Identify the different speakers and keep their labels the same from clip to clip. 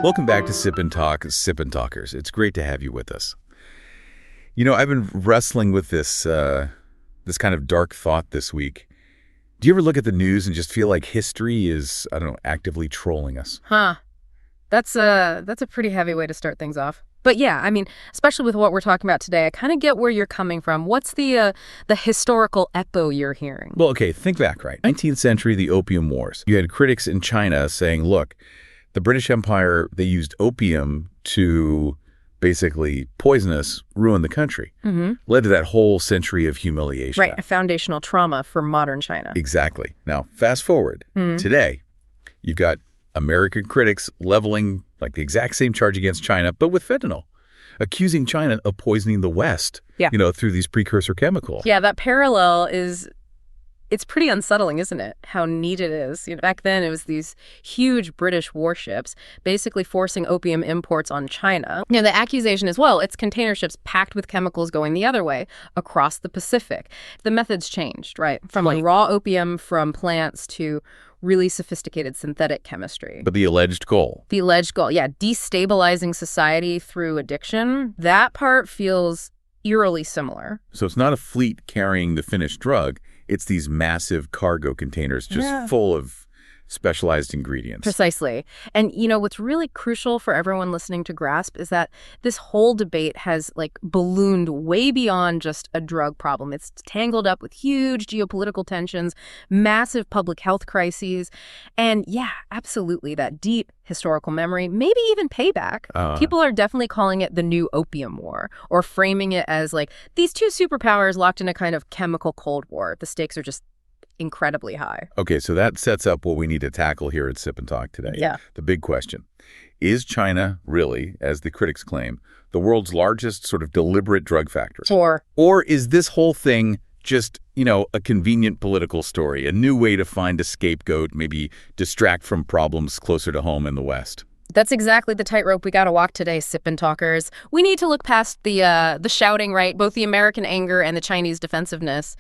Speaker 1: Welcome back to Sip&Talk, Sip&Talkers. It's great to have you with us. You know, I've been wrestling with this kind of dark thought this week. Do you ever look at the news and just feel like history is, I don't know, actively trolling us?
Speaker 2: Huh. That's a pretty heavy way to start things off. But yeah, I mean, especially with what we're talking about today, I kind of get where you're coming from. What's the historical echo you're hearing?
Speaker 1: Well, okay, think back, right? 19th century, the Opium Wars. You had critics in China saying, look, the British Empire, they used opium to basically poison us, ruin the country. Mm-hmm. Led to that whole century of humiliation.
Speaker 2: Right, a foundational trauma for modern China.
Speaker 1: Exactly. Now, fast forward. Today, you've got American critics leveling like the exact same charge against China, but with fentanyl, accusing China of poisoning the West, through these precursor chemicals.
Speaker 2: Yeah, that parallel it's pretty unsettling, isn't it? How neat it is. You know, back then, it was these huge British warships basically forcing opium imports on China. You know, the accusation is, well, it's container ships packed with chemicals going the other way across the Pacific. The methods changed, right? From like raw opium from plants to really sophisticated synthetic chemistry.
Speaker 1: But the alleged goal?
Speaker 2: The alleged goal, yeah. Destabilizing society through addiction. That part feels eerily similar.
Speaker 1: So it's not a fleet carrying the finished drug. It's these massive cargo containers just full of specialized ingredients.
Speaker 2: Precisely. And, you know, what's really crucial for everyone listening to grasp is that this whole debate has, ballooned way beyond just a drug problem. It's tangled up with huge geopolitical tensions, massive public health crises, and, yeah, absolutely, that deep historical memory, maybe even payback. People are definitely calling it the new opium war, or framing it as, these two superpowers locked in a kind of chemical Cold War. The stakes are just incredibly high.
Speaker 1: Okay, so that sets up what we need to tackle here at Sip and Talk today.
Speaker 2: Yeah.
Speaker 1: The big question. Is China really, as the critics claim, the world's largest sort of deliberate drug factory? Or is this whole thing just, a convenient political story, a new way to find a scapegoat, maybe distract from problems closer to home in the West?
Speaker 2: That's exactly the tightrope we got to walk today, Sip&Talkers. We need to look past the shouting, right? Both the American anger and the Chinese defensiveness.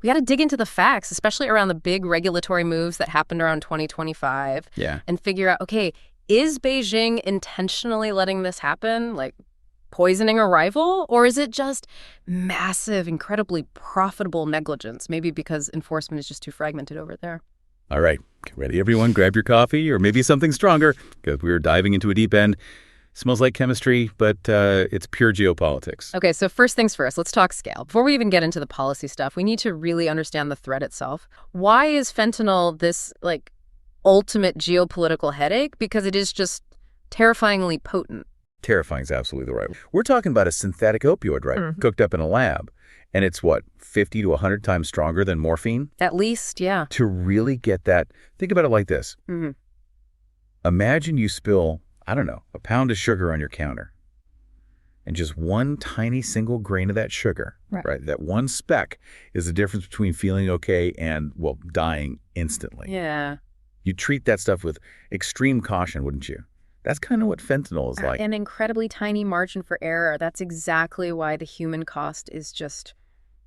Speaker 2: We got to dig into the facts, especially around the big regulatory moves that happened around 2025.
Speaker 1: Yeah.
Speaker 2: And figure out, okay, is Beijing intentionally letting this happen, poisoning a rival? Or is it just massive, incredibly profitable negligence? Maybe because enforcement is just too fragmented over there.
Speaker 1: All right. Get ready, everyone. Grab your coffee or maybe something stronger because we're diving into a deep end. Smells like chemistry, but it's pure geopolitics.
Speaker 2: Okay, so first things first, let's talk scale. Before we even get into the policy stuff, we need to really understand the threat itself. Why is fentanyl this, ultimate geopolitical headache? Because it is just terrifyingly potent.
Speaker 1: Terrifying is absolutely the right word. We're talking about a synthetic opioid, right? Mm-hmm. Cooked up in a lab. And it's 50 to 100 times stronger than morphine?
Speaker 2: At least, yeah.
Speaker 1: To really get that, think about it like this.
Speaker 2: Mm-hmm.
Speaker 1: Imagine you spill, a pound of sugar on your counter. And just one tiny single grain of that sugar, right? That one speck is the difference between feeling okay and, dying instantly.
Speaker 2: Yeah.
Speaker 1: You treat that stuff with extreme caution, wouldn't you? That's kind of what fentanyl is like.
Speaker 2: An incredibly tiny margin for error. That's exactly why the human cost is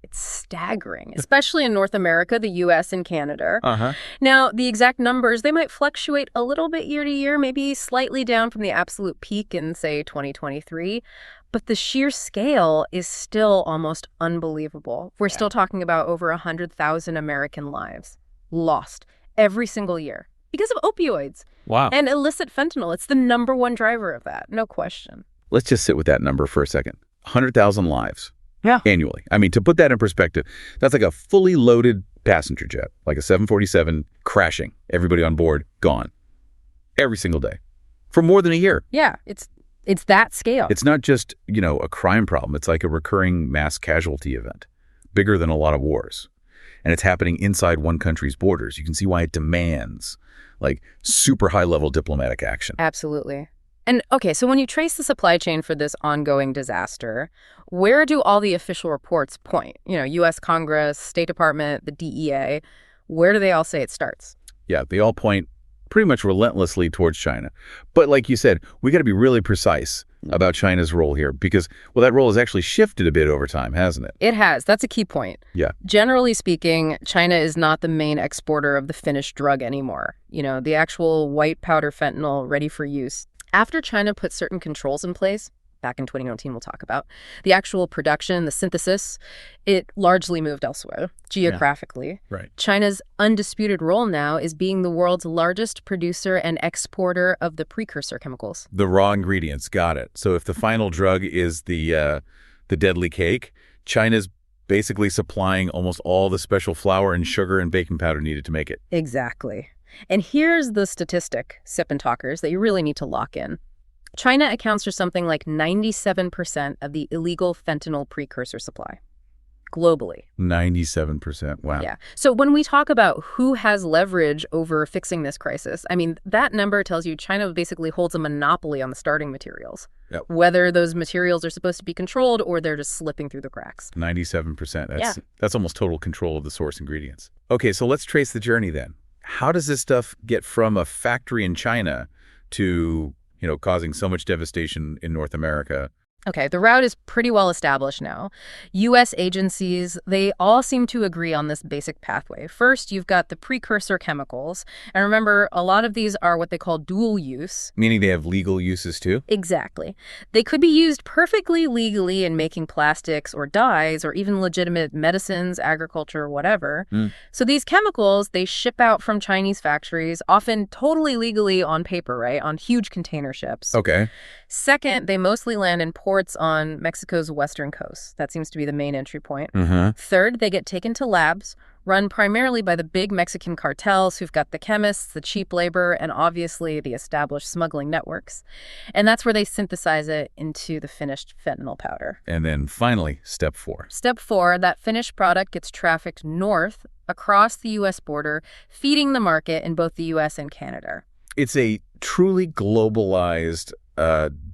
Speaker 2: it's staggering, especially in North America, the U.S. and Canada.
Speaker 1: Uh-huh.
Speaker 2: Now, the exact numbers, they might fluctuate a little bit year to year, maybe slightly down from the absolute peak in, say, 2023. But the sheer scale is still almost unbelievable. We're still talking about over 100,000 American lives lost every single year because of opioids.
Speaker 1: Wow.
Speaker 2: And illicit fentanyl. It's the number one driver of that, no question.
Speaker 1: Let's just sit with that number for a second. 100,000 lives.
Speaker 2: Yeah.
Speaker 1: Annually. I mean, to put that in perspective, that's like a fully loaded passenger jet, like a 747 crashing, everybody on board, gone. Every single day. For more than a year.
Speaker 2: Yeah, it's that scale.
Speaker 1: It's not just, a crime problem. It's like a recurring mass casualty event, bigger than a lot of wars. And it's happening inside one country's borders. You can see why it demands, super high-level diplomatic action.
Speaker 2: Absolutely. And okay, so when you trace the supply chain for this ongoing disaster, where do all the official reports point? U.S. Congress, State Department, the DEA, where do they all say it starts?
Speaker 1: Yeah, they all point pretty much relentlessly towards China. But like you said, we got to be really precise about China's role here because, that role has actually shifted a bit over time, hasn't it?
Speaker 2: It has. That's a key point.
Speaker 1: Yeah.
Speaker 2: Generally speaking, China is not the main exporter of the finished drug anymore. The actual white powder fentanyl ready for use. After China put certain controls in place, back in 2019 we'll talk about, the actual production, the synthesis, it largely moved elsewhere, geographically.
Speaker 1: Yeah. Right.
Speaker 2: China's undisputed role now is being the world's largest producer and exporter of the precursor chemicals.
Speaker 1: The raw ingredients, got it. So if the final drug is the deadly cake, China's basically supplying almost all the special flour and sugar and baking powder needed to make it.
Speaker 2: Exactly. And here's the statistic, Sip&Talkers, that you really need to lock in. China accounts for something like 97% of the illegal fentanyl precursor supply globally.
Speaker 1: 97%. Wow.
Speaker 2: Yeah. So when we talk about who has leverage over fixing this crisis, I mean, that number tells you China basically holds a monopoly on the starting materials, whether those materials are supposed to be controlled or they're just slipping through the cracks.
Speaker 1: 97%. That's almost total control of the source ingredients. Okay, so let's trace the journey then. How does this stuff get from a factory in China to, causing so much devastation in North America?
Speaker 2: Okay, the route is pretty well established now. U.S. agencies, they all seem to agree on this basic pathway. First, you've got the precursor chemicals. And remember, a lot of these are what they call dual use.
Speaker 1: Meaning they have legal uses too?
Speaker 2: Exactly. They could be used perfectly legally in making plastics or dyes or even legitimate medicines, agriculture, whatever. So these chemicals, they ship out from Chinese factories, often totally legally on paper, right? On huge container ships.
Speaker 1: Okay.
Speaker 2: Second, they mostly land in ports on Mexico's western coast. That seems to be the main entry point. Third, they get taken to labs, run primarily by the big Mexican cartels who've got the chemists, the cheap labor, and obviously the established smuggling networks. And that's where they synthesize it into the finished fentanyl powder.
Speaker 1: And then finally, step 4.
Speaker 2: Step 4, that finished product gets trafficked north across the U.S. border, feeding the market in both the U.S. and Canada.
Speaker 1: It's a truly globalized,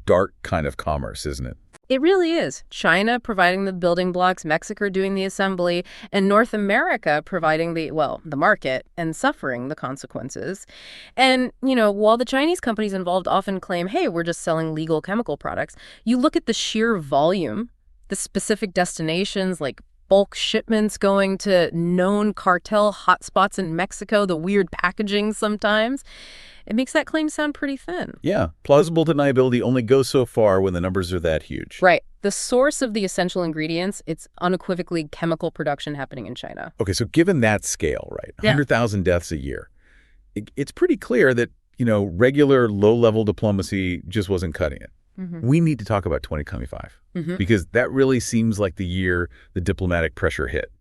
Speaker 1: dark kind of commerce, isn't it?
Speaker 2: It really is. China providing the building blocks, Mexico doing the assembly, and North America providing the market and suffering the consequences. And, while the Chinese companies involved often claim, hey, we're just selling legal chemical products, you look at the sheer volume, the specific destinations like bulk shipments going to known cartel hotspots in Mexico, the weird packaging sometimes. It makes that claim sound pretty thin.
Speaker 1: Yeah. Plausible deniability only goes so far when the numbers are that huge.
Speaker 2: Right. The source of the essential ingredients, it's unequivocally chemical production happening in China.
Speaker 1: Okay, so given that scale, right, 100,000 deaths a year, it's pretty clear that, regular low-level diplomacy just wasn't cutting it. We need to talk about 2025 because that really seems like the year the diplomatic pressure hit,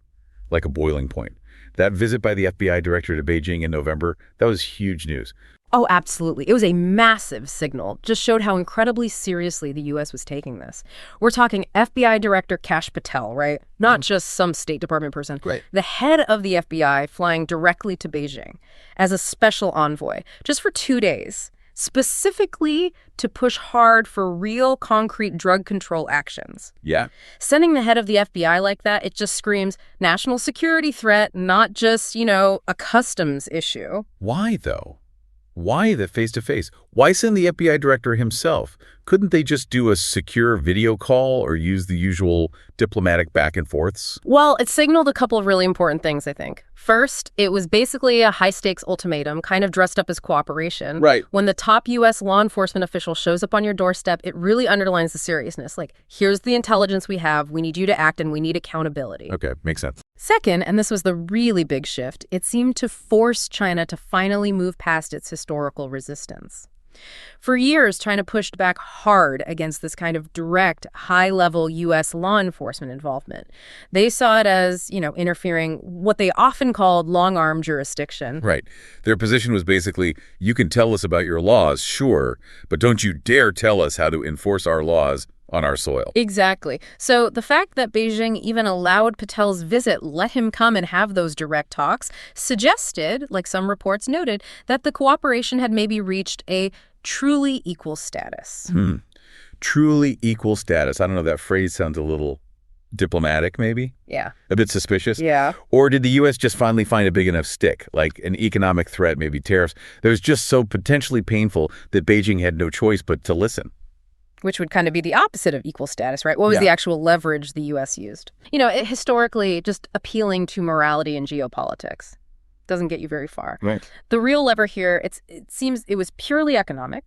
Speaker 1: like a boiling point. That visit by the FBI director to Beijing in November, that was huge news.
Speaker 2: Oh, absolutely. It was a massive signal. Just showed how incredibly seriously the U.S. was taking this. We're talking FBI Director Kash Patel, right? Not just some State Department person.
Speaker 1: Right.
Speaker 2: The head of the FBI flying directly to Beijing as a special envoy, just for 2 days, specifically to push hard for real concrete drug control actions.
Speaker 1: Yeah.
Speaker 2: Sending the head of the FBI like that, it just screams national security threat, not just, a customs issue.
Speaker 1: Why, though? Why the face-to-face? Why send the FBI director himself? Couldn't they just do a secure video call or use the usual diplomatic back and forths?
Speaker 2: Well, it signaled a couple of really important things, I think. First, it was basically a high-stakes ultimatum, kind of dressed up as cooperation.
Speaker 1: Right.
Speaker 2: When the top U.S. law enforcement official shows up on your doorstep, it really underlines the seriousness. Like, here's the intelligence we have, we need you to act, and we need accountability.
Speaker 1: Okay, makes sense.
Speaker 2: Second, and this was the really big shift, it seemed to force China to finally move past its historical resistance. For years, China pushed back hard against this kind of direct, high-level U.S. law enforcement involvement. They saw it as, interfering what they often called long-arm jurisdiction.
Speaker 1: Right. Their position was basically, you can tell us about your laws, sure, but don't you dare tell us how to enforce our laws on our soil.
Speaker 2: Exactly. So the fact that Beijing even allowed Patel's visit, let him come and have those direct talks, suggested, like some reports noted, that the cooperation had maybe reached a truly equal status.
Speaker 1: Truly equal status. I don't know, that phrase sounds a little diplomatic, maybe?
Speaker 2: Yeah.
Speaker 1: A bit suspicious?
Speaker 2: Yeah.
Speaker 1: Or did the U.S. just finally find a big enough stick, like an economic threat, maybe tariffs, that was just so potentially painful that Beijing had no choice but to listen?
Speaker 2: Which would kind of be the opposite of equal status, right? What was the actual leverage the U.S. used? Historically, just appealing to morality and geopolitics doesn't get you very far.
Speaker 1: Right.
Speaker 2: The real lever here, it seems it was purely economic.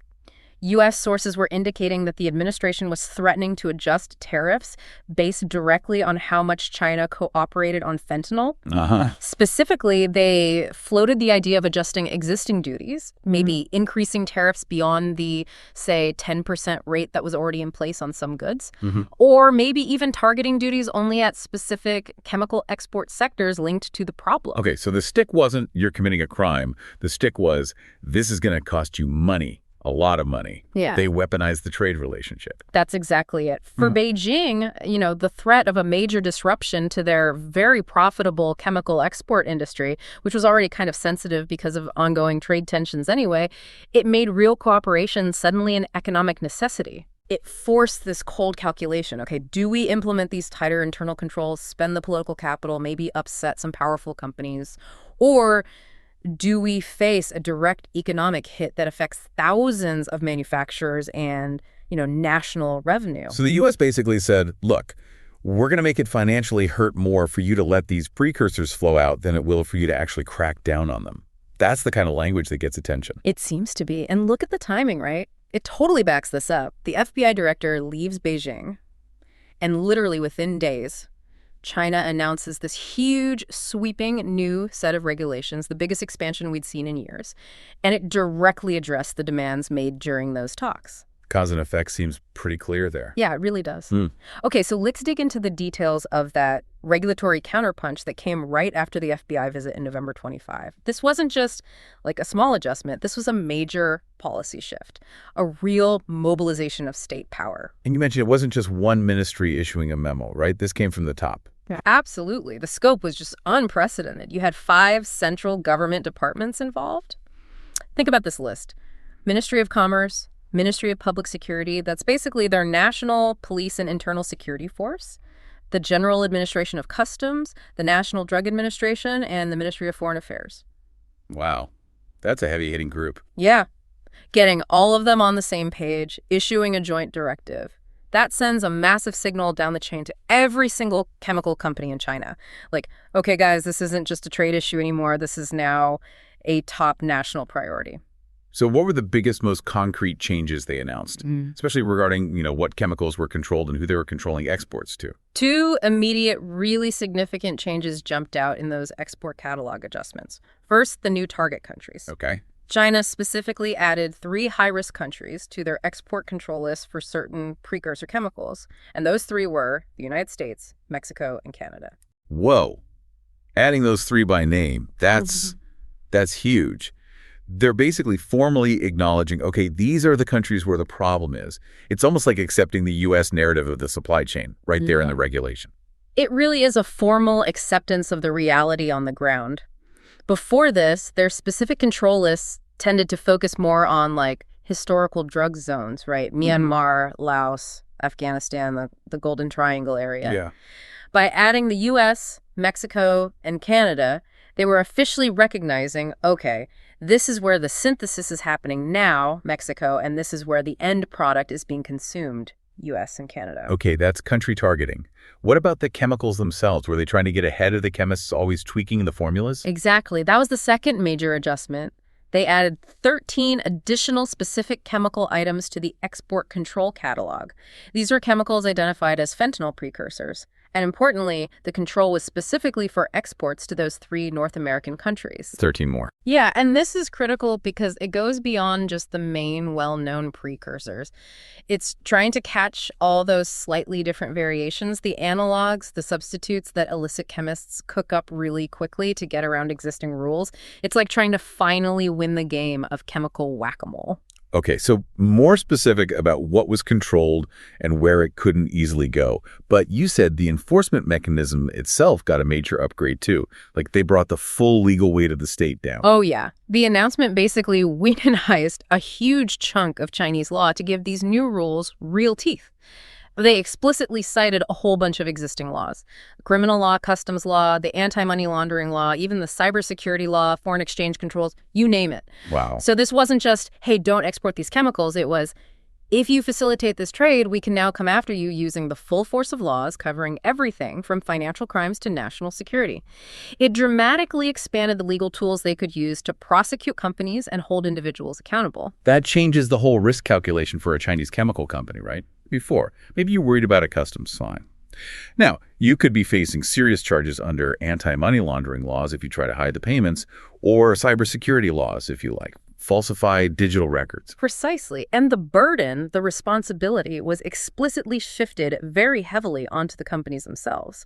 Speaker 2: U.S. sources were indicating that the administration was threatening to adjust tariffs based directly on how much China cooperated on fentanyl. Specifically, they floated the idea of adjusting existing duties, maybe increasing tariffs beyond the, say, 10% rate that was already in place on some goods, or maybe even targeting duties only at specific chemical export sectors linked to the problem.
Speaker 1: Okay, so the stick wasn't you're committing a crime. The stick was this is going to cost you money. A lot of money.
Speaker 2: Yeah.
Speaker 1: They weaponized the trade relationship.
Speaker 2: That's exactly it. For Beijing, the threat of a major disruption to their very profitable chemical export industry, which was already kind of sensitive because of ongoing trade tensions anyway, it made real cooperation suddenly an economic necessity. It forced this cold calculation. Okay, do we implement these tighter internal controls, spend the political capital, maybe upset some powerful companies, or do we face a direct economic hit that affects thousands of manufacturers and, national revenue?
Speaker 1: So the U.S. basically said, look, we're going to make it financially hurt more for you to let these precursors flow out than it will for you to actually crack down on them. That's the kind of language that gets attention.
Speaker 2: It seems to be. And look at the timing, right? It totally backs this up. The FBI director leaves Beijing, and literally within days, China announces this huge, sweeping new set of regulations, the biggest expansion we'd seen in years, and it directly addressed the demands made during those talks.
Speaker 1: Cause and effect seems pretty clear there.
Speaker 2: Yeah, it really does. Okay, so let's dig into the details of that regulatory counterpunch that came right after the FBI visit in November 25. This wasn't just like a small adjustment. This was a major policy shift, a real mobilization of state power.
Speaker 1: And you mentioned it wasn't just one ministry issuing a memo, right? This came from the top.
Speaker 2: Yeah. Absolutely. The scope was just unprecedented. You had 5 central government departments involved. Think about this list. Ministry of Commerce, Ministry of Public Security, that's basically their national police and internal security force, the General Administration of Customs, the National Drug Administration, and the Ministry of Foreign Affairs.
Speaker 1: Wow. That's a heavy-hitting group.
Speaker 2: Yeah. Getting all of them on the same page, issuing a joint directive. That sends a massive signal down the chain to every single chemical company in China. Like, okay, guys, this isn't just a trade issue anymore. This is now a top national priority.
Speaker 1: So what were the biggest, most concrete changes they announced, especially regarding, what chemicals were controlled and who they were controlling exports to?
Speaker 2: 2 immediate, really significant changes jumped out in those export catalog adjustments. First, the new target countries.
Speaker 1: Okay.
Speaker 2: China specifically added 3 high-risk countries to their export control list for certain precursor chemicals. And those 3 were the United States, Mexico, and Canada.
Speaker 1: Whoa. Adding those 3 by name, that's huge. They're basically formally acknowledging, okay, these are the countries where the problem is. It's almost like accepting the U.S. narrative of the supply chain right there in the regulation.
Speaker 2: It really is a formal acceptance of the reality on the ground. Before this, their specific control lists tended to focus more on historical drug zones, right? Myanmar, Laos, Afghanistan, the Golden Triangle area.
Speaker 1: Yeah.
Speaker 2: By adding the U.S., Mexico, and Canada, they were officially recognizing, okay, this is where the synthesis is happening now, Mexico, and this is where the end product is being consumed, U.S. and Canada.
Speaker 1: Okay, that's country targeting. What about the chemicals themselves? Were they trying to get ahead of the chemists always tweaking the formulas?
Speaker 2: Exactly. That was the second major adjustment. They added 13 additional specific chemical items to the export control catalog. These are chemicals identified as fentanyl precursors. And importantly, the control was specifically for exports to those 3 North American countries.
Speaker 1: 13 more.
Speaker 2: Yeah, and this is critical because it goes beyond just the main well-known precursors. It's trying to catch all those slightly different variations, the analogs, the substitutes that illicit chemists cook up really quickly to get around existing rules. It's like trying to finally win the game of chemical whack-a-mole.
Speaker 1: Okay, so more specific about what was controlled and where it couldn't easily go. But you said the enforcement mechanism itself got a major upgrade too. Like they brought the full legal weight of the state down.
Speaker 2: Oh, yeah. The announcement basically weaponized a huge chunk of Chinese law to give these new rules real teeth. They explicitly cited a whole bunch of existing laws. Criminal law, customs law, the anti-money laundering law, even the cybersecurity law, foreign exchange controls, you name it.
Speaker 1: Wow.
Speaker 2: So this wasn't just, hey, don't export these chemicals. It was, If you facilitate this trade, we can now come after you using the full force of laws covering everything from financial crimes to national security. It dramatically expanded the legal tools they could use to prosecute companies and hold individuals accountable.
Speaker 1: That changes the whole risk calculation for a Chinese chemical company, right? Before, maybe you're worried about a customs fine. Now, you could be facing serious charges under anti-money laundering laws if you try to hide the payments, or cybersecurity laws, if you like. Falsify digital records.
Speaker 2: Precisely. And the burden, the responsibility, was explicitly shifted very heavily onto the companies themselves.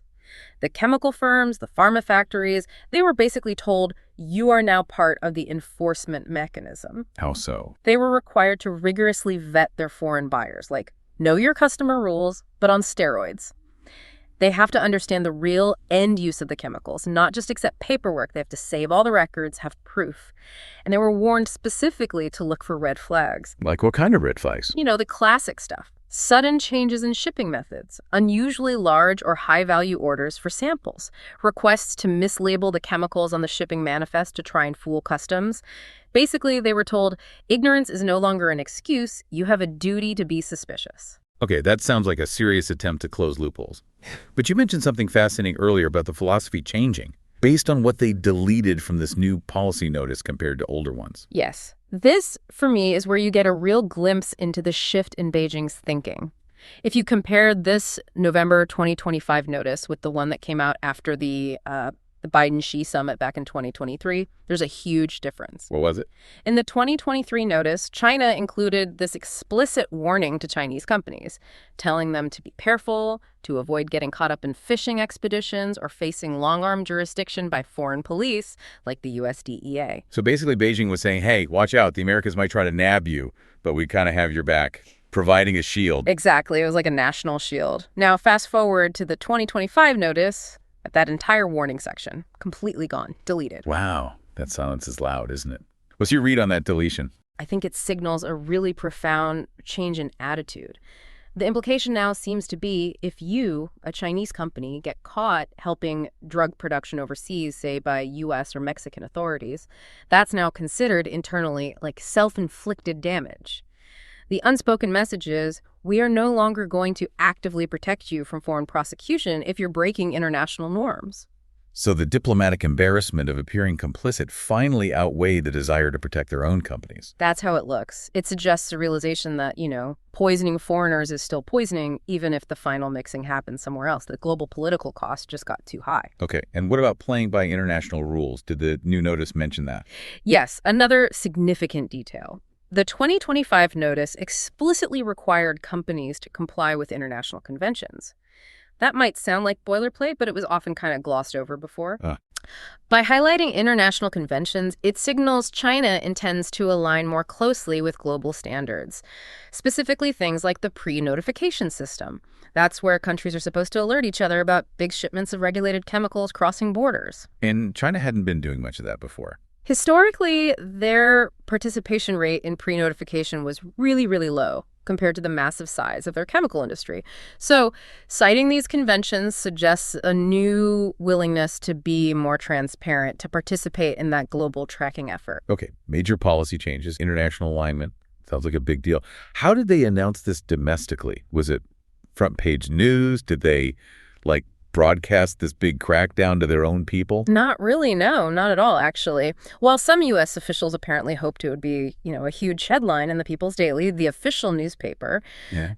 Speaker 2: The chemical firms, the pharma factories, they were basically told, you are now part of the enforcement mechanism.
Speaker 1: How so?
Speaker 2: They were required to rigorously vet their foreign buyers, like, know your customer rules, but on steroids. They have to understand the real end use of the chemicals, not just accept paperwork. They have to save all the records, have proof. And they were warned specifically to look for red flags.
Speaker 1: Like what kind of red flags?
Speaker 2: You know, the classic stuff. Sudden changes in shipping methods, unusually large or high-value orders for samples, requests to mislabel the chemicals on the shipping manifest to try and fool customs. Basically, they were told, ignorance is no longer an excuse. You have a duty to be suspicious.
Speaker 1: Okay, that sounds like a serious attempt to close loopholes. But you mentioned something fascinating earlier about the philosophy changing based on what they deleted from this new policy notice compared to older ones.
Speaker 2: Yes. This, for me, is where you get a real glimpse into the shift in Beijing's thinking. If you compare this November 2025 notice with the one that came out after the Biden-Xi summit back in 2023, there's a huge difference.
Speaker 1: What was it?
Speaker 2: In the 2023 notice, China included this explicit warning to Chinese companies, telling them to be careful, to avoid getting caught up in fishing expeditions or facing long-arm jurisdiction by foreign police like the US DEA.
Speaker 1: So basically Beijing was saying, hey, watch out, the Americans might try to nab you, but we kind of have your back, providing a shield.
Speaker 2: Exactly. It was like a national shield. Now, fast forward to the 2025 notice, that entire warning section, completely gone, deleted.
Speaker 1: Wow, that silence is loud, isn't it? What's your read on that deletion?
Speaker 2: I think it signals a really profound change in attitude. The implication now seems to be if you, a Chinese company, get caught helping drug production overseas, say by U.S. or Mexican authorities, that's now considered internally like self-inflicted damage. The unspoken message is, we are no longer going to actively protect you from foreign prosecution if you're breaking international norms.
Speaker 1: So the diplomatic embarrassment of appearing complicit finally outweighed the desire to protect their own companies.
Speaker 2: That's how it looks. It suggests a realization that, poisoning foreigners is still poisoning, even if the final mixing happens somewhere else. The global political cost just got too high.
Speaker 1: Okay, and what about playing by international rules? Did the new notice mention that?
Speaker 2: Yes, another significant detail. The 2025 notice explicitly required companies to comply with international conventions. That might sound like boilerplate, but it was often kind of glossed over before. By highlighting international conventions, it signals China intends to align more closely with global standards, specifically things like the pre-notification system. That's where countries are supposed to alert each other about big shipments of regulated chemicals crossing borders.
Speaker 1: And China hadn't been doing much of that before.
Speaker 2: Historically, their participation rate in pre-notification was really, really low compared to the massive size of their chemical industry. So citing these conventions suggests a new willingness to be more transparent, to participate in that global tracking effort.
Speaker 1: Okay, major policy changes, international alignment. Sounds like a big deal. How did they announce this domestically? Was it front page news? Did they, broadcast this big crackdown to their own people?
Speaker 2: Not really, no, not at all, actually. While some U.S. officials apparently hoped it would be, a huge headline in the People's Daily, the official newspaper,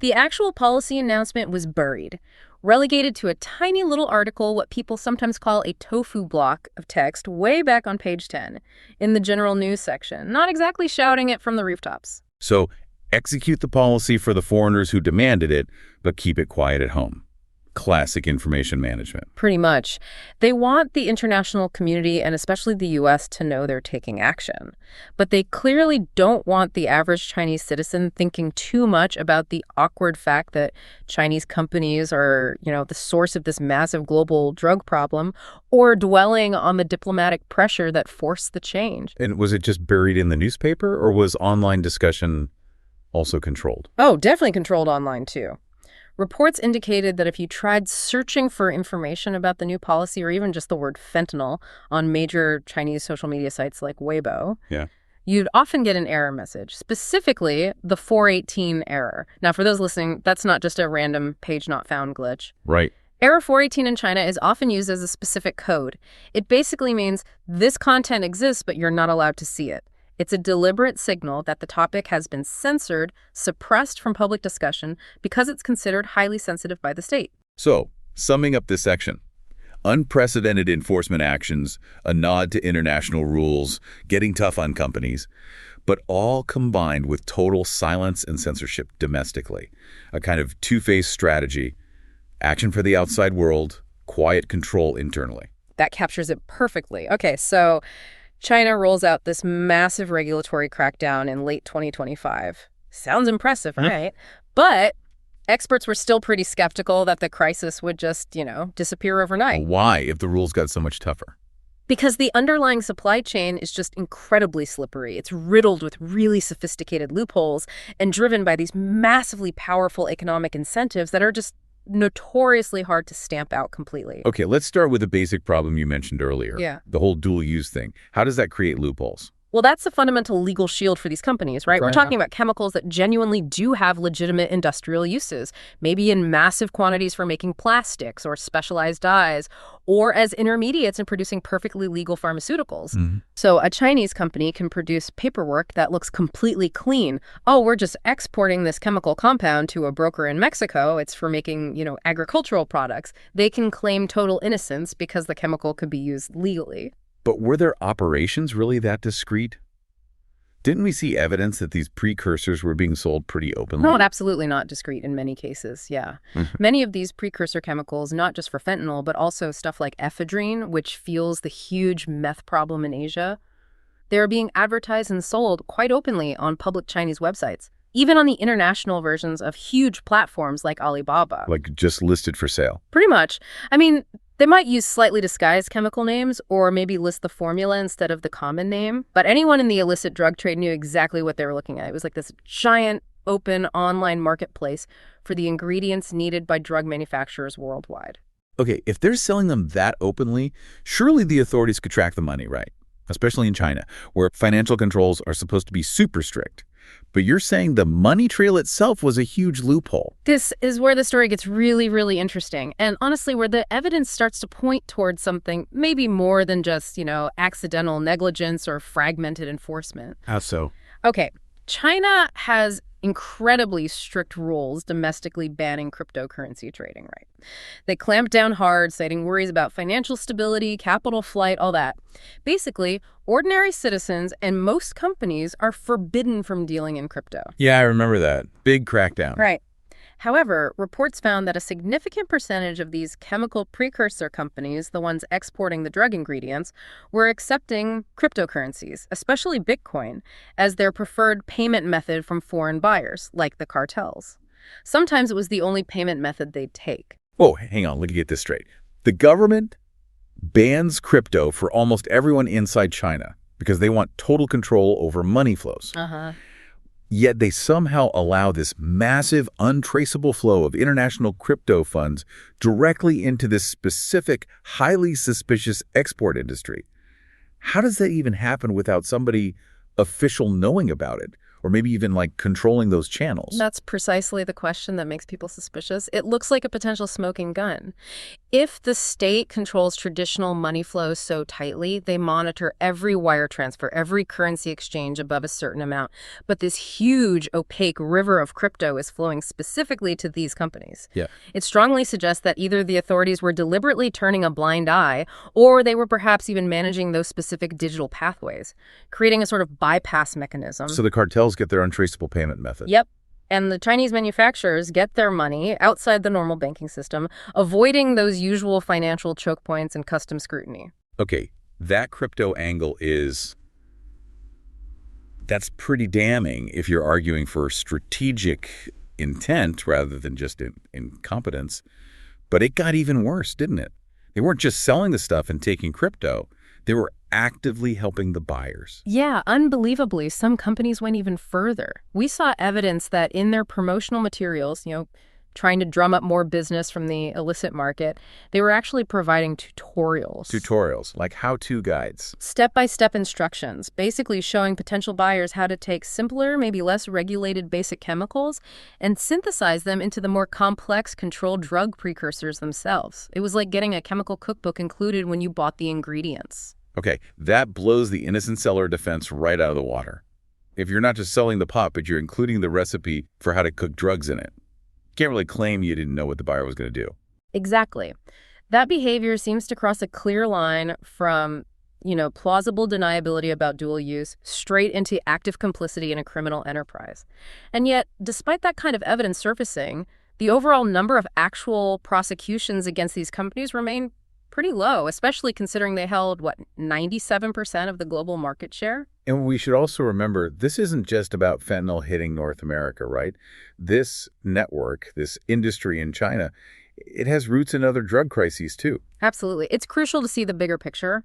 Speaker 2: the actual policy announcement was buried, relegated to a tiny little article, what people sometimes call a tofu block of text, way back on page 10 in the general news section, not exactly shouting it from the rooftops.
Speaker 1: So execute the policy for the foreigners who demanded it, but keep it quiet at home. Classic information management.
Speaker 2: Pretty much. They want the international community and especially the U.S. to know they're taking action. But they clearly don't want the average Chinese citizen thinking too much about the awkward fact that Chinese companies are, the source of this massive global drug problem, or dwelling on the diplomatic pressure that forced the change.
Speaker 1: And was it just buried in the newspaper, or was online discussion also controlled?
Speaker 2: Oh, definitely controlled online, too. Reports indicated that if you tried searching for information about the new policy or even just the word fentanyl on major Chinese social media sites like Weibo, you'd often get an error message, specifically the 418 error. Now, for those listening, that's not just a random page not found glitch.
Speaker 1: Right.
Speaker 2: Error 418 in China is often used as a specific code. It basically means this content exists, but you're not allowed to see it. It's a deliberate signal that the topic has been censored, suppressed from public discussion, because it's considered highly sensitive by the state.
Speaker 1: So, summing up this section, unprecedented enforcement actions, a nod to international rules, getting tough on companies, but all combined with total silence and censorship domestically. A kind of two-phase strategy, action for the outside world, quiet control internally.
Speaker 2: That captures it perfectly. Okay, so China rolls out this massive regulatory crackdown in late 2025. Sounds impressive, right? But experts were still pretty skeptical that the crisis would just, disappear overnight.
Speaker 1: Why, if the rules got so much tougher?
Speaker 2: Because the underlying supply chain is just incredibly slippery. It's riddled with really sophisticated loopholes and driven by these massively powerful economic incentives that are just notoriously hard to stamp out completely.
Speaker 1: Okay, let's start with the basic problem you mentioned earlier.
Speaker 2: Yeah.
Speaker 1: The whole dual use thing. How does that create loopholes?
Speaker 2: Well, that's the fundamental legal shield for these companies, right? We're talking about chemicals that genuinely do have legitimate industrial uses, maybe in massive quantities for making plastics or specialized dyes, or as intermediates in producing perfectly legal pharmaceuticals.
Speaker 1: Mm-hmm.
Speaker 2: So a Chinese company can produce paperwork that looks completely clean. Oh, we're just exporting this chemical compound to a broker in Mexico. It's for making, agricultural products. They can claim total innocence because the chemical could be used legally.
Speaker 1: But were their operations really that discreet? Didn't we see evidence that these precursors were being sold pretty openly?
Speaker 2: No, absolutely not discreet in many cases, yeah. Many of these precursor chemicals, not just for fentanyl, but also stuff like ephedrine, which fuels the huge meth problem in Asia, they're being advertised and sold quite openly on public Chinese websites, even on the international versions of huge platforms like Alibaba.
Speaker 1: Like just listed for sale?
Speaker 2: Pretty much. I mean, they might use slightly disguised chemical names or maybe list the formula instead of the common name. But anyone in the illicit drug trade knew exactly what they were looking at. It was like this giant, open online marketplace for the ingredients needed by drug manufacturers worldwide.
Speaker 1: Okay, if they're selling them that openly, surely the authorities could track the money, right? Especially in China, where financial controls are supposed to be super strict. But you're saying the money trail itself was a huge loophole.
Speaker 2: This is where the story gets really, really interesting. And honestly, where the evidence starts to point towards something maybe more than just, accidental negligence or fragmented enforcement.
Speaker 1: How so?
Speaker 2: Okay, China has incredibly strict rules domestically banning cryptocurrency trading, right? They clamp down hard, citing worries about financial stability, capital flight, all that. Basically, ordinary citizens and most companies are forbidden from dealing in crypto.
Speaker 1: Yeah, I remember that. Big crackdown.
Speaker 2: Right. However, reports found that a significant percentage of these chemical precursor companies, the ones exporting the drug ingredients, were accepting cryptocurrencies, especially Bitcoin, as their preferred payment method from foreign buyers, like the cartels. Sometimes it was the only payment method they'd take.
Speaker 1: Whoa, hang on, let me get this straight. The government bans crypto for almost everyone inside China because they want total control over money flows. Yet they somehow allow this massive, untraceable flow of international crypto funds directly into this specific, highly suspicious export industry. How does that even happen without somebody official knowing about it? Or maybe even controlling those channels?
Speaker 2: That's precisely the question that makes people suspicious. It looks like a potential smoking gun. If the state controls traditional money flows so tightly, they monitor every wire transfer, every currency exchange above a certain amount. But this huge, opaque river of crypto is flowing specifically to these companies.
Speaker 1: Yeah.
Speaker 2: It strongly suggests that either the authorities were deliberately turning a blind eye, or they were perhaps even managing those specific digital pathways, creating a sort of bypass mechanism.
Speaker 1: So the cartels get their untraceable payment method.
Speaker 2: Yep. And the Chinese manufacturers get their money outside the normal banking system, avoiding those usual financial choke points and custom scrutiny.
Speaker 1: Okay, that crypto angle that's pretty damning if you're arguing for strategic intent rather than just incompetence. But it got even worse, didn't it? They weren't just selling the stuff and taking crypto. They were actively helping the buyers.
Speaker 2: Yeah, unbelievably, some companies went even further. We saw evidence that in their promotional materials, trying to drum up more business from the illicit market, they were actually providing tutorials.
Speaker 1: Tutorials, like how-to guides.
Speaker 2: Step-by-step instructions, basically showing potential buyers how to take simpler, maybe less regulated basic chemicals and synthesize them into the more complex controlled drug precursors themselves. It was like getting a chemical cookbook included when you bought the ingredients.
Speaker 1: Okay, that blows the innocent seller defense right out of the water. If you're not just selling the pot, but you're including the recipe for how to cook drugs in it, you can't really claim you didn't know what the buyer was going to do.
Speaker 2: Exactly. That behavior seems to cross a clear line from, plausible deniability about dual use straight into active complicity in a criminal enterprise. And yet, despite that kind of evidence surfacing, the overall number of actual prosecutions against these companies remain pretty low, especially considering they held, 97% of the global market share?
Speaker 1: And we should also remember, this isn't just about fentanyl hitting North America, right? This network, this industry in China, it has roots in other drug crises, too.
Speaker 2: Absolutely. It's crucial to see the bigger picture.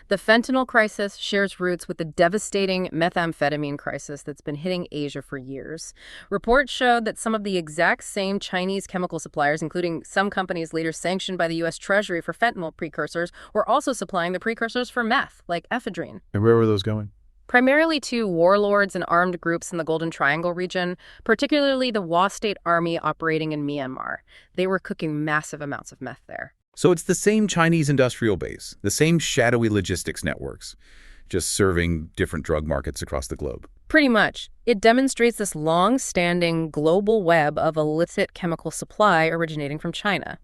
Speaker 2: The fentanyl crisis shares roots with the devastating methamphetamine crisis that's been hitting Asia for years. Reports showed that some of the exact same Chinese chemical suppliers, including some companies later sanctioned by the U.S. Treasury for fentanyl precursors, were also supplying the precursors for meth, like ephedrine.
Speaker 1: And where were those going?
Speaker 2: Primarily to warlords and armed groups in the Golden Triangle region, particularly the Wa State Army operating in Myanmar. They were cooking massive amounts of meth there.
Speaker 1: So it's the same Chinese industrial base, the same shadowy logistics networks, just serving different drug markets across the globe.
Speaker 2: Pretty much. It demonstrates this long-standing global web of illicit chemical supply originating from China.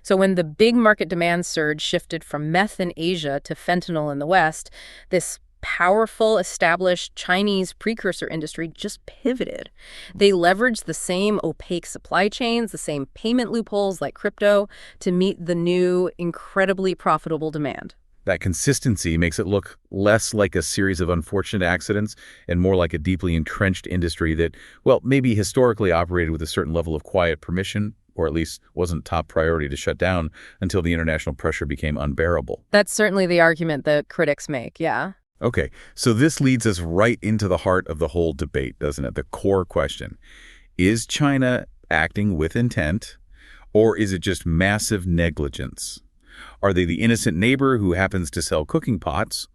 Speaker 2: So when the big market demand surge shifted from meth in Asia to fentanyl in the West, this powerful, established Chinese precursor industry just pivoted. They leveraged the same opaque supply chains, the same payment loopholes like crypto, to meet the new, incredibly profitable demand.
Speaker 1: That consistency makes it look less like a series of unfortunate accidents and more like a deeply entrenched industry that, maybe historically operated with a certain level of quiet permission, or at least wasn't top priority to shut down until the international pressure became unbearable.
Speaker 2: That's certainly the argument that critics make, yeah.
Speaker 1: Okay, so this leads us right into the heart of the whole debate, doesn't it? The core question. Is China acting with intent, or is it just massive negligence? Are they the innocent neighbor who happens to sell cooking pots,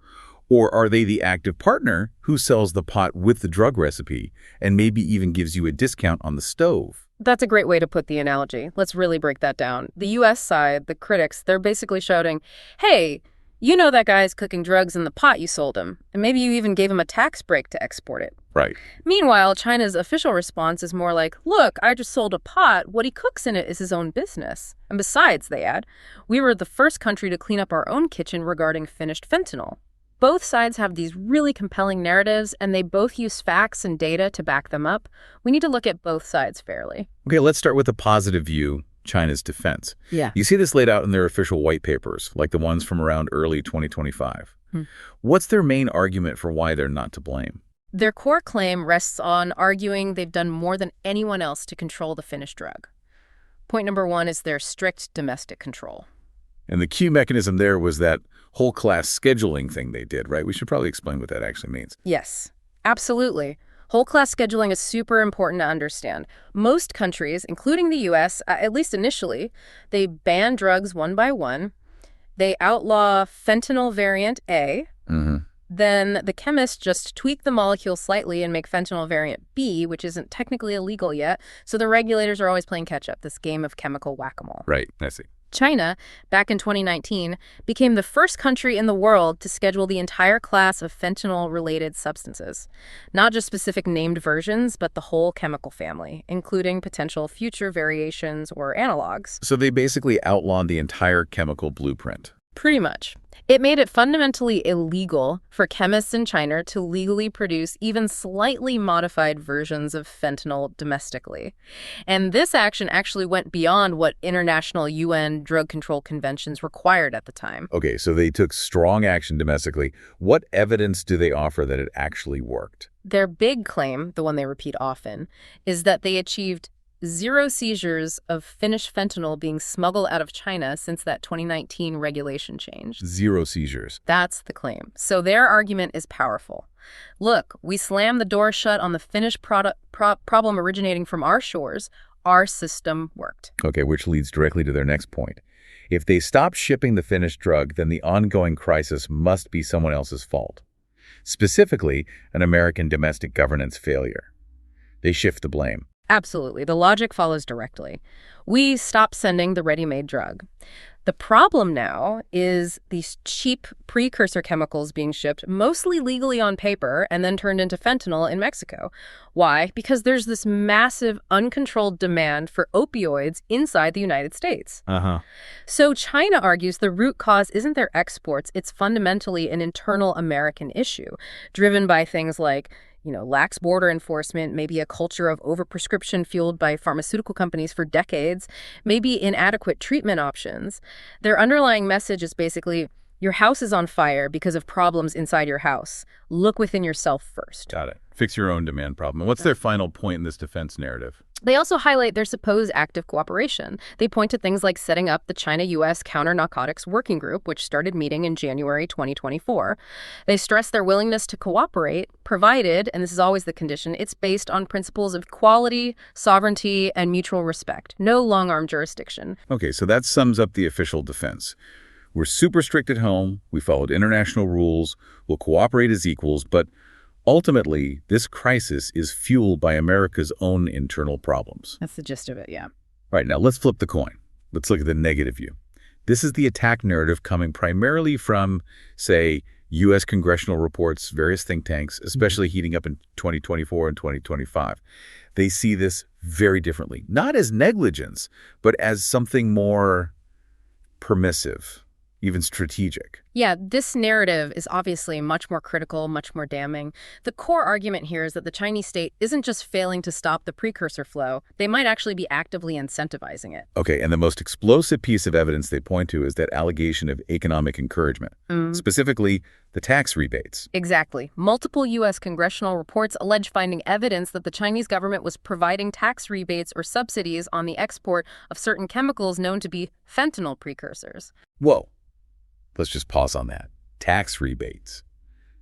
Speaker 1: or are they the active partner who sells the pot with the drug recipe and maybe even gives you a discount on the stove?
Speaker 2: That's a great way to put the analogy. Let's really break that down. The U.S. side, the critics, they're basically shouting, hey, you know that guy's cooking drugs in the pot you sold him, and maybe you even gave him a tax break to export it.
Speaker 1: Right.
Speaker 2: Meanwhile, China's official response is more like, look, I just sold a pot. What he cooks in it is his own business. And besides, they add, we were the first country to clean up our own kitchen regarding finished fentanyl. Both sides have these really compelling narratives, and they both use facts and data to back them up. We need to look at both sides fairly.
Speaker 1: Okay, let's start with the positive view. China's defense.
Speaker 2: Yeah.
Speaker 1: You see this laid out in their official white papers, like the ones from around early 2025. What's their main argument for why they're not to blame?
Speaker 2: Their core claim rests on arguing they've done more than anyone else to control the finished drug. Point number one is their strict domestic control.
Speaker 1: And the key mechanism there was that whole class scheduling thing they did, right? We should probably explain what that actually means.
Speaker 2: Yes, absolutely. Whole class scheduling is super important to understand. Most countries, including the U.S., at least initially, they ban drugs one by one. They outlaw fentanyl variant A. Then the chemists just tweak the molecule slightly and make fentanyl variant B, which isn't technically illegal yet. So the regulators are always playing catch-up, this game of chemical whack-a-mole.
Speaker 1: Right, I see.
Speaker 2: China, back in 2019, became the first country in the world to schedule the entire class of fentanyl-related substances. Not just specific named versions, but the whole chemical family, including potential future variations or analogs.
Speaker 1: So they basically outlawed the entire chemical blueprint.
Speaker 2: Pretty much. It made it fundamentally illegal for chemists in China to legally produce even slightly modified versions of fentanyl domestically. And this action actually went beyond what international UN drug control conventions required at the time.
Speaker 1: Okay, so they took strong action domestically. What evidence do they offer that it actually worked?
Speaker 2: Their big claim, the one they repeat often, is that they achieved 0 seizures of finished fentanyl being smuggled out of China since that 2019 regulation change.
Speaker 1: 0 seizures.
Speaker 2: That's the claim. So their argument is powerful. Look, we slammed the door shut on the finished problem originating from our shores. our system worked.
Speaker 1: Okay, which leads directly to their next point. If they stop shipping the finished drug, then the ongoing crisis must be someone else's fault. Specifically, an American domestic governance failure. They shift the blame.
Speaker 2: Absolutely. The logic follows directly. We stop sending the ready-made drug. The problem now is these cheap precursor chemicals being shipped, mostly legally on paper, and then turned into fentanyl in Mexico. Why? Because there's this massive, uncontrolled demand for opioids inside the United States. So China argues the root cause isn't their exports, it's fundamentally an internal American issue, driven by things like lax border enforcement, maybe a culture of overprescription fueled by pharmaceutical companies for decades, maybe inadequate treatment options. Their underlying message is basically, your house is on fire because of problems inside your house. Look within yourself first.
Speaker 1: Got it. Fix your own demand problem. And what's their final point in this defense narrative?
Speaker 2: They also highlight their supposed active cooperation. They point to things like setting up the China-U.S. Counter-Narcotics Working Group, which started meeting in January 2024. They stress their willingness to cooperate, provided, and this is always the condition, it's based on principles of equality, sovereignty, and mutual respect. No long-arm jurisdiction.
Speaker 1: Okay, so that sums up the official defense. We're super strict at home, we followed international rules, we'll cooperate as equals, but ultimately, this crisis is fueled by America's own internal problems.
Speaker 2: That's the gist of it, yeah.
Speaker 1: All right, now let's flip the coin. Let's look at the negative view. This is the attack narrative coming primarily from, say, U.S. congressional reports, various think tanks, especially heating up in 2024 and 2025. They see this very differently, not as negligence, but as something more permissive, even strategic.
Speaker 2: Yeah, this narrative is obviously much more critical, much more damning. The core argument here is that the Chinese state isn't just failing to stop the precursor flow, they might actually be actively incentivizing it.
Speaker 1: Okay, and the most explosive piece of evidence they point to is that allegation of economic encouragement, specifically the tax rebates.
Speaker 2: Exactly. Multiple U.S. congressional reports allege finding evidence that the Chinese government was providing tax rebates or subsidies on the export of certain chemicals known to be fentanyl precursors.
Speaker 1: Whoa. Let's just pause on that. Tax rebates.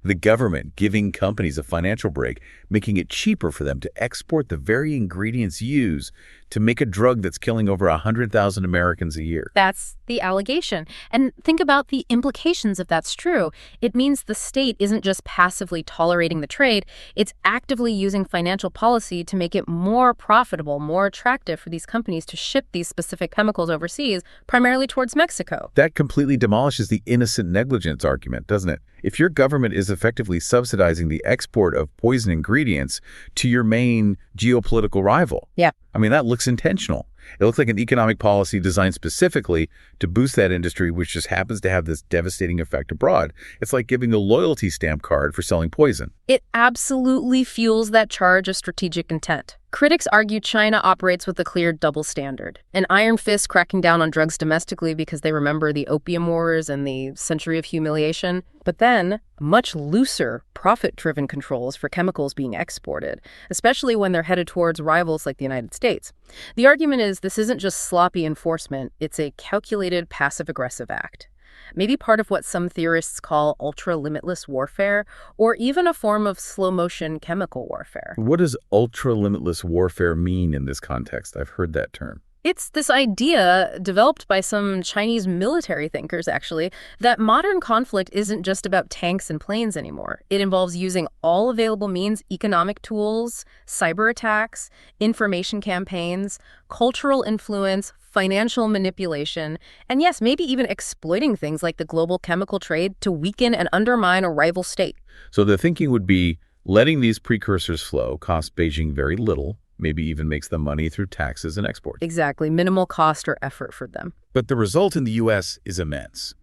Speaker 1: The government giving companies a financial break, making it cheaper for them to export the very ingredients used to make a drug that's killing over 100,000 Americans a year.
Speaker 2: That's the allegation. And think about the implications if that's true. It means the state isn't just passively tolerating the trade, it's actively using financial policy to make it more profitable, more attractive for these companies to ship these specific chemicals overseas, primarily towards Mexico.
Speaker 1: That completely demolishes the innocent negligence argument, doesn't it? If your government is effectively subsidizing the export of poison ingredients to your main geopolitical rival.
Speaker 2: Yeah.
Speaker 1: I mean, that looks intentional. It looks like an economic policy designed specifically to boost that industry, which just happens to have this devastating effect abroad. It's like giving a loyalty stamp card for selling poison.
Speaker 2: It absolutely fuels that charge of strategic intent. Critics argue China operates with a clear double standard, an iron fist cracking down on drugs domestically because they remember the opium wars and the century of humiliation, but then much looser, profit-driven controls for chemicals being exported, especially when they're headed towards rivals like the United States. The argument is this isn't just sloppy enforcement, it's a calculated passive-aggressive act. Maybe part of what some theorists call ultra-limitless warfare, or even a form of slow-motion chemical warfare.
Speaker 1: What does ultra-limitless warfare mean in this context? I've heard that term.
Speaker 2: It's this idea, developed by some Chinese military thinkers, actually, that modern conflict isn't just about tanks and planes anymore. It involves using all available means, economic tools, cyber attacks, information campaigns, cultural influence, financial manipulation, and yes, maybe even exploiting things like the global chemical trade to weaken and undermine a rival state.
Speaker 1: So the thinking would be letting these precursors flow costs Beijing very little, maybe even makes them money through taxes and exports.
Speaker 2: Exactly. Minimal cost or effort for them.
Speaker 1: But the result in the U.S. is immense.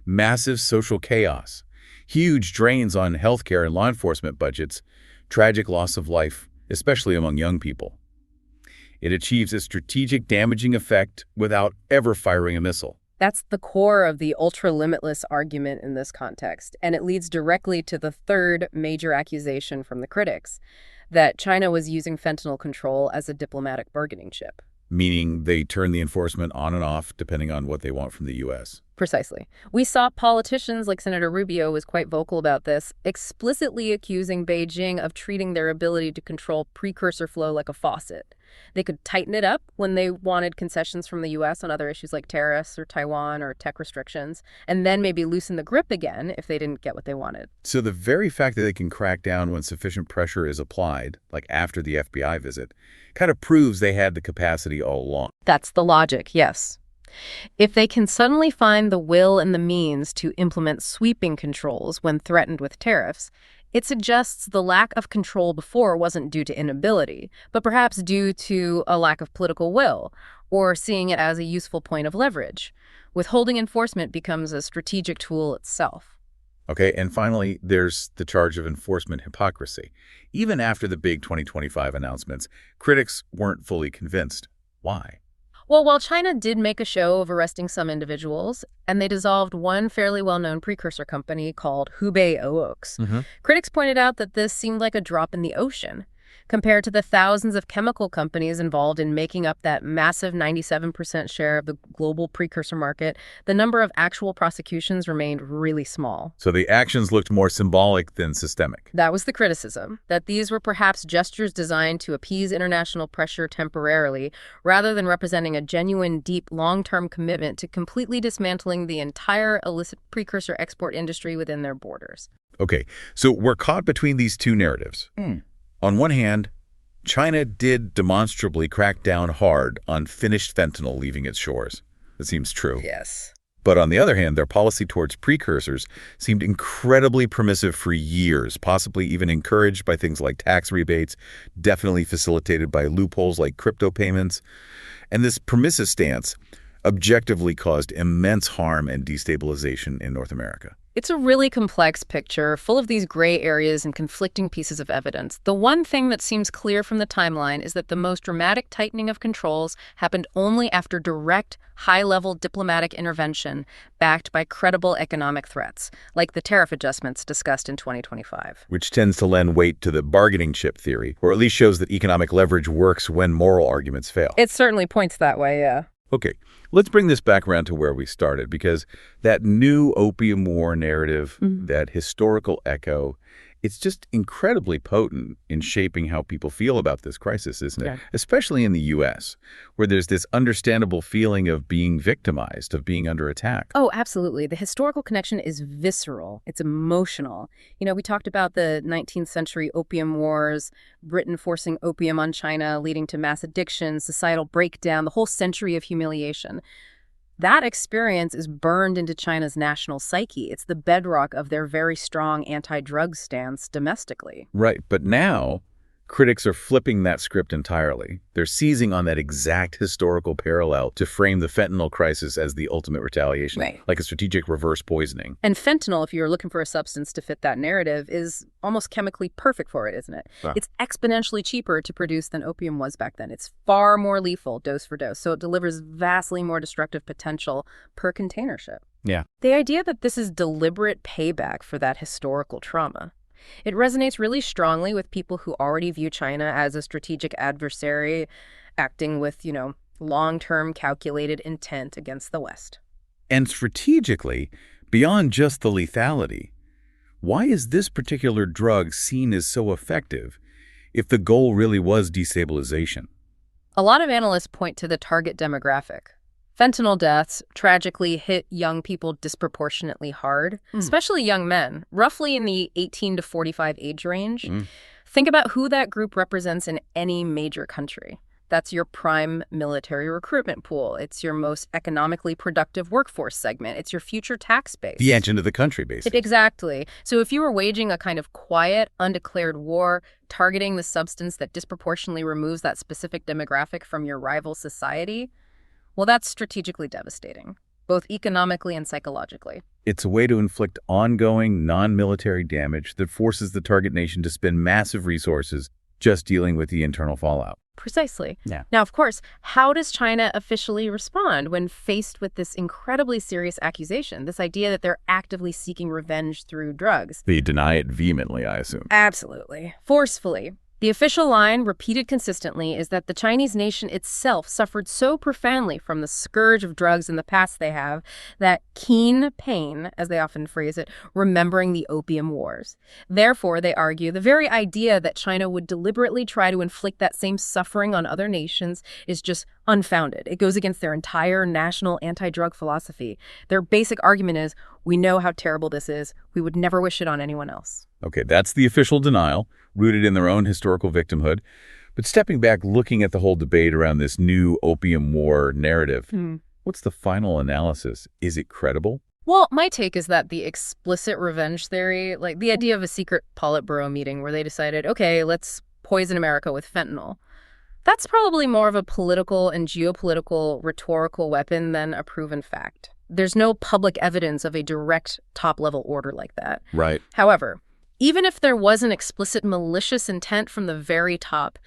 Speaker 1: Massive social chaos, huge drains on healthcare and law enforcement budgets, tragic loss of life, especially among young people. It achieves a strategic damaging effect without ever firing a missile.
Speaker 2: That's the core of the ultra-limitless argument in this context, and it leads directly to the third major accusation from the critics, that China was using fentanyl control as a diplomatic bargaining chip.
Speaker 1: Meaning they turn the enforcement on and off depending on what they want from the U.S.
Speaker 2: Precisely. We saw politicians like Senator Rubio was quite vocal about this, explicitly accusing Beijing of treating their ability to control precursor flow like a faucet. They could tighten it up when they wanted concessions from the U.S. on other issues like tariffs or Taiwan or tech restrictions, and then maybe loosen the grip again if they didn't get what they wanted.
Speaker 1: So the very fact that they can crack down when sufficient pressure is applied, like after the FBI visit, kind of proves they had the capacity all along.
Speaker 2: That's the logic, yes. If they can suddenly find the will and the means to implement sweeping controls when threatened with tariffs, it suggests the lack of control before wasn't due to inability, but perhaps due to a lack of political will, or seeing it as a useful point of leverage. Withholding enforcement becomes a strategic tool itself.
Speaker 1: Okay, and finally, there's the charge of enforcement hypocrisy. Even after the big 2025 announcements, critics weren't fully convinced. Why?
Speaker 2: Well, while China did make a show of arresting some individuals, and they dissolved one fairly well-known precursor company called Hubei Oaks, critics pointed out that this seemed like a drop in the ocean. Compared to the thousands of chemical companies involved in making up that massive 97% share of the global precursor market, the number of actual prosecutions remained really small.
Speaker 1: So the actions looked more symbolic than systemic.
Speaker 2: That was the criticism, that these were perhaps gestures designed to appease international pressure temporarily, rather than representing a genuine, deep, long-term commitment to completely dismantling the entire illicit precursor export industry within their borders.
Speaker 1: Okay, so we're caught between these two narratives. On one hand, China did demonstrably crack down hard on finished fentanyl leaving its shores. That seems true.
Speaker 2: Yes.
Speaker 1: But on the other hand, their policy towards precursors seemed incredibly permissive for years, possibly even encouraged by things like tax rebates, definitely facilitated by loopholes like crypto payments. And this permissive stance objectively caused immense harm and destabilization in North America.
Speaker 2: It's a really complex picture, full of these gray areas and conflicting pieces of evidence. The one thing that seems clear from the timeline is that the most dramatic tightening of controls happened only after direct, high-level diplomatic intervention backed by credible economic threats, like the tariff adjustments discussed in 2025.
Speaker 1: Which tends to lend weight to the bargaining chip theory, or at least shows that economic leverage works when moral arguments fail.
Speaker 2: It certainly points that way, yeah.
Speaker 1: Okay, let's bring this back around to where we started, because that new opium war narrative, that historical echo, it's just incredibly potent in shaping how people feel about this crisis, isn't it?
Speaker 2: Yeah.
Speaker 1: Especially in the U.S., where there's this understandable feeling of being victimized, of being under attack.
Speaker 2: Oh, absolutely. The historical connection is visceral. It's emotional. You know, we talked about the 19th century opium wars, Britain forcing opium on China, leading to mass addiction, societal breakdown, the whole century of humiliation. That experience is burned into China's national psyche. It's the bedrock of their very strong anti-drug stance domestically.
Speaker 1: Right, but now critics are flipping that script entirely. They're seizing on that exact historical parallel to frame the fentanyl crisis as the ultimate retaliation,
Speaker 2: right,
Speaker 1: like a strategic reverse poisoning.
Speaker 2: And fentanyl, if you're looking for a substance to fit that narrative, is almost chemically perfect for it, isn't it?
Speaker 1: Wow.
Speaker 2: It's exponentially cheaper to produce than opium was back then. It's far more lethal dose for dose, so it delivers vastly more destructive potential per container ship.
Speaker 1: Yeah.
Speaker 2: The idea that this is deliberate payback for that historical trauma, it resonates really strongly with people who already view China as a strategic adversary acting with, long-term calculated intent against the West.
Speaker 1: And strategically, beyond just the lethality, why is this particular drug seen as so effective if the goal really was destabilization?
Speaker 2: A lot of analysts point to the target demographic. Fentanyl deaths tragically hit young people disproportionately hard, especially young men, roughly in the 18 to 45 age range. Think about who that group represents in any major country. That's your prime military recruitment pool. It's your most economically productive workforce segment. It's your future tax base.
Speaker 1: The engine of the country, basically.
Speaker 2: Exactly. So if you were waging a kind of quiet, undeclared war, targeting the substance that disproportionately removes that specific demographic from your rival society, well, that's strategically devastating, both economically and psychologically.
Speaker 1: It's a way to inflict ongoing, non-military damage that forces the target nation to spend massive resources just dealing with the internal fallout.
Speaker 2: Precisely.
Speaker 1: Yeah.
Speaker 2: Now, of course, how does China officially respond when faced with this incredibly serious accusation, this idea that they're actively seeking revenge through drugs?
Speaker 1: They deny it vehemently, I assume.
Speaker 2: Absolutely. Forcefully. The official line, repeated consistently, is that the Chinese nation itself suffered so profoundly from the scourge of drugs in the past they have, that keen pain, as they often phrase it, remembering the Opium Wars. Therefore, they argue, the very idea that China would deliberately try to inflict that same suffering on other nations is just unfounded. It goes against their entire national anti-drug philosophy. Their basic argument is, we know how terrible this is. We would never wish it on anyone else.
Speaker 1: Okay, that's the official denial, rooted in their own historical victimhood. But stepping back, looking at the whole debate around this new Opium War narrative, what's the final analysis? Is it credible?
Speaker 2: Well, my take is that the explicit revenge theory, like the idea of a secret Politburo meeting where they decided, okay, let's poison America with fentanyl, that's probably more of a political and geopolitical rhetorical weapon than a proven fact. There's no public evidence of a direct top-level order like that.
Speaker 1: Right.
Speaker 2: However, even if there was an explicit malicious intent from the very top,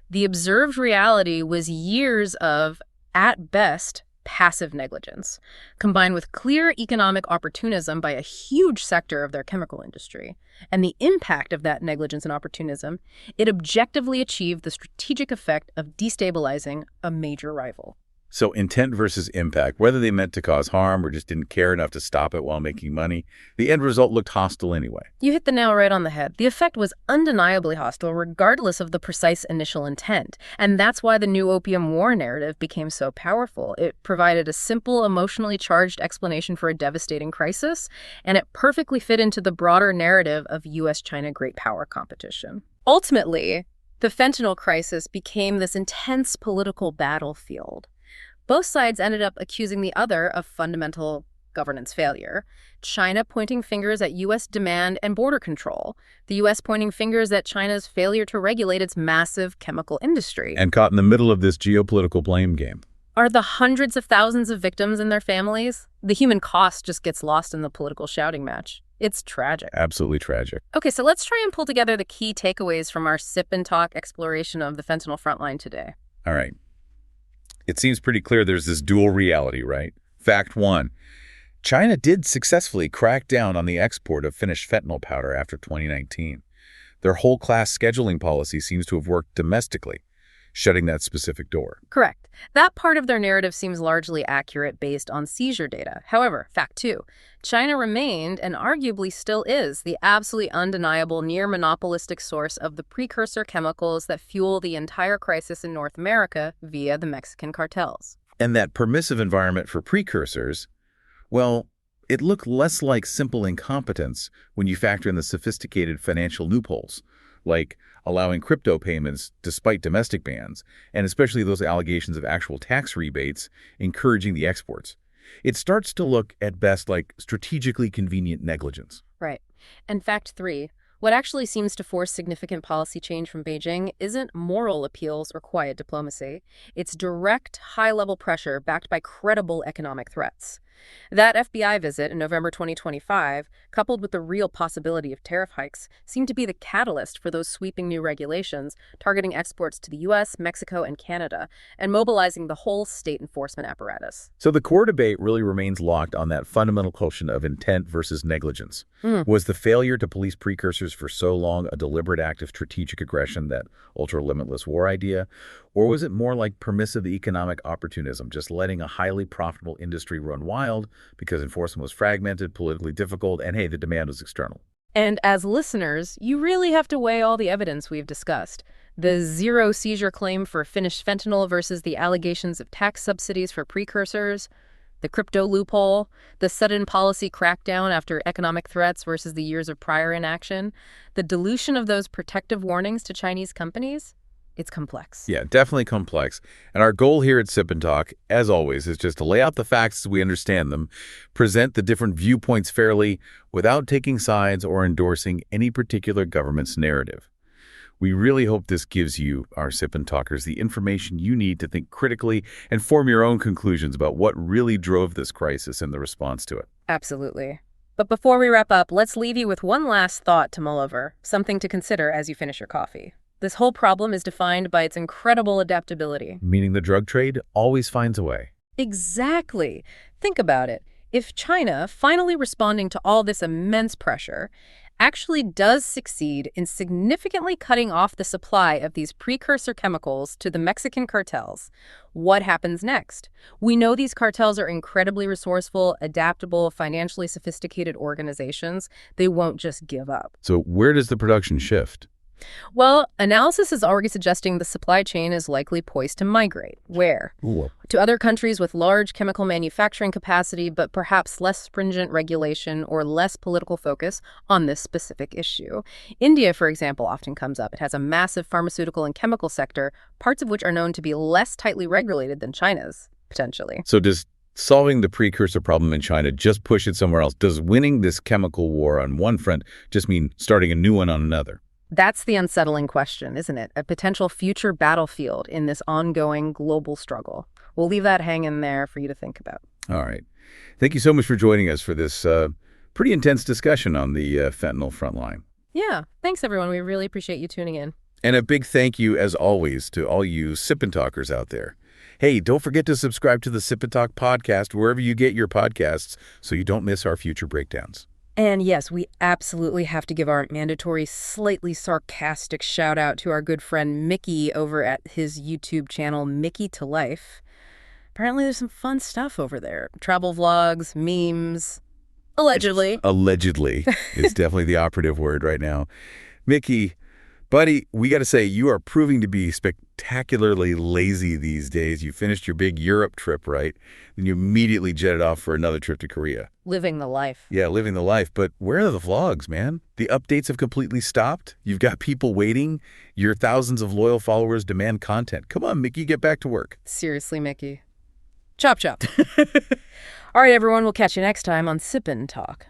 Speaker 2: the observed reality was years of, at best, passive negligence, combined with clear economic opportunism by a huge sector of their chemical industry. And the impact of that negligence and opportunism, it objectively achieved the strategic effect of destabilizing a major rival.
Speaker 1: So intent versus impact, whether they meant to cause harm or just didn't care enough to stop it while making money, the end result looked hostile anyway.
Speaker 2: You hit the nail right on the head. The effect was undeniably hostile regardless of the precise initial intent. And that's why the new Opium War narrative became so powerful. It provided a simple, emotionally charged explanation for a devastating crisis, and it perfectly fit into the broader narrative of U.S.-China great power competition. Ultimately, the fentanyl crisis became this intense political battlefield. Both sides ended up accusing the other of fundamental governance failure. China pointing fingers at U.S. demand and border control. The U.S. pointing fingers at China's failure to regulate its massive chemical industry.
Speaker 1: And caught in the middle of this geopolitical blame game.
Speaker 2: Are the hundreds of thousands of victims and their families? The human cost just gets lost in the political shouting match. It's tragic.
Speaker 1: Absolutely tragic.
Speaker 2: Okay, so let's try and pull together the key takeaways from our Sip&Talk exploration of the fentanyl frontline today.
Speaker 1: All right. It seems pretty clear there's this dual reality, right? Fact one, China did successfully crack down on the export of finished fentanyl powder after 2019. Their whole class scheduling policy seems to have worked domestically, shutting that specific door.
Speaker 2: Correct. That part of their narrative seems largely accurate based on seizure data. However, fact two, China remained, and arguably still is, the absolutely undeniable near-monopolistic source of the precursor chemicals that fuel the entire crisis in North America via the Mexican cartels.
Speaker 1: And that permissive environment for precursors, well, it looked less like simple incompetence when you factor in the sophisticated financial loopholes, like allowing crypto payments despite domestic bans, and especially those allegations of actual tax rebates encouraging the exports. It starts to look, at best, like strategically convenient negligence.
Speaker 2: Right. And fact three, what actually seems to force significant policy change from Beijing isn't moral appeals or quiet diplomacy. It's direct, high-level pressure backed by credible economic threats. That FBI visit in November 2025, coupled with the real possibility of tariff hikes, seemed to be the catalyst for those sweeping new regulations targeting exports to the U.S., Mexico, and Canada, and mobilizing the whole state enforcement apparatus.
Speaker 1: So the core debate really remains locked on that fundamental question of intent versus negligence. Was the failure to police precursors for so long a deliberate act of strategic aggression, that ultra-limitless war idea? Or was it more like permissive economic opportunism, just letting a highly profitable industry run wild because enforcement was fragmented, politically difficult, and hey, the demand was external?
Speaker 2: And as listeners, you really have to weigh all the evidence we've discussed. The zero seizure claim for finished fentanyl versus the allegations of tax subsidies for precursors, the crypto loophole, the sudden policy crackdown after economic threats versus the years of prior inaction, the dilution of those protective warnings to Chinese companies. It's complex.
Speaker 1: Yeah, definitely complex. And our goal here at Sip&Talk, as always, is just to lay out the facts as we understand them, present the different viewpoints fairly without taking sides or endorsing any particular government's narrative. We really hope this gives you, our Sip&Talkers, the information you need to think critically and form your own conclusions about what really drove this crisis and the response to it.
Speaker 2: Absolutely. But before we wrap up, let's leave you with one last thought to mull over, something to consider as you finish your coffee. This whole problem is defined by its incredible adaptability.
Speaker 1: Meaning the drug trade always finds a way.
Speaker 2: Exactly. Think about it. If China, finally responding to all this immense pressure, actually does succeed in significantly cutting off the supply of these precursor chemicals to the Mexican cartels. What happens next? We know these cartels are incredibly resourceful, adaptable, financially sophisticated organizations. They won't just give up.
Speaker 1: So where does the production shift?
Speaker 2: Well, analysis is already suggesting the supply chain is likely poised to migrate. Where?
Speaker 1: Ooh.
Speaker 2: To other countries with large chemical manufacturing capacity, but perhaps less stringent regulation or less political focus on this specific issue. India, for example, often comes up. It has a massive pharmaceutical and chemical sector, parts of which are known to be less tightly regulated than China's, potentially.
Speaker 1: So does solving the precursor problem in China just push it somewhere else? Does winning this chemical war on one front just mean starting a new one on another?
Speaker 2: That's the unsettling question, isn't it? A potential future battlefield in this ongoing global struggle. We'll leave that hanging there for you to think about.
Speaker 1: All right. Thank you so much for joining us for this pretty intense discussion on the fentanyl frontline.
Speaker 2: Yeah. Thanks, everyone. We really appreciate you tuning in.
Speaker 1: And a big thank you, as always, to all you Sip&Talkers out there. Hey, don't forget to subscribe to the Sip&Talk podcast wherever you get your podcasts so you don't miss our future breakdowns.
Speaker 2: And yes, we absolutely have to give our mandatory, slightly sarcastic shout out to our good friend Mickey over at his YouTube channel, Mickytolife. Apparently there's some fun stuff over there. Travel vlogs, memes. Allegedly.
Speaker 1: Allegedly is definitely the operative word right now. Mickey, buddy, we got to say, you are proving to be spectacularly lazy these days. You finished your big Europe trip, right? Then you immediately jetted off for another trip to Korea.
Speaker 2: Living the life.
Speaker 1: Yeah, living the life. But where are the vlogs, man? The updates have completely stopped. You've got people waiting. Your thousands of loyal followers demand content. Come on, Mickey, get back to work.
Speaker 2: Seriously, Mickey. Chop, chop. All right, everyone, we'll catch you next time on Sip&Talk.